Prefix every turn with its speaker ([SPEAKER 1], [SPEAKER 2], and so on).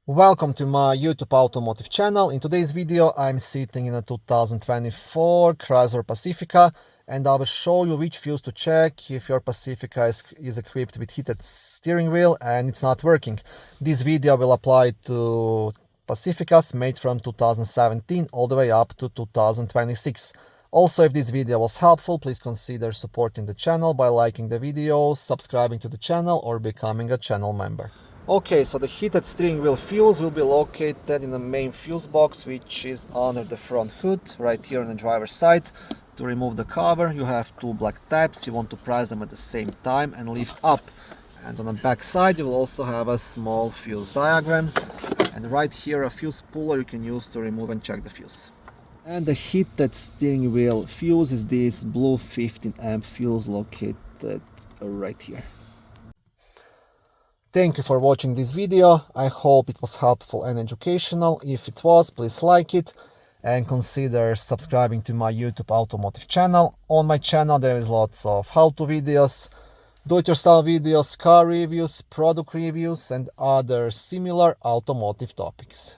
[SPEAKER 1] Welcome to my YouTube automotive channel. In today's video, I'm sitting in a 2024 Chrysler Pacifica and I will show you which fuse to check if your Pacifica is equipped with heated steering wheel and it's not working. This video will apply to Pacificas made from 2017 all the way up to 2026. Also, if this video was helpful, please consider supporting the channel by liking the video, subscribing to the channel or becoming a channel member. Okay, so the heated steering wheel fuse will be located in the main fuse box, which is under the front hood, right here on the driver's side. To remove the cover, you have two black tabs. You want to press them at the same time and lift up. And on the back side, you will also have a small fuse diagram. And right here, a fuse puller you can use to remove and check the fuse. And the heated steering wheel fuse is this blue 15 amp fuse located right here. Thank you for watching this video. I hope it was helpful and educational. If it was, please like it and consider subscribing to my YouTube automotive channel. On my channel there is lots of how-to videos, do-it-yourself videos, car reviews, product reviews and other similar automotive topics.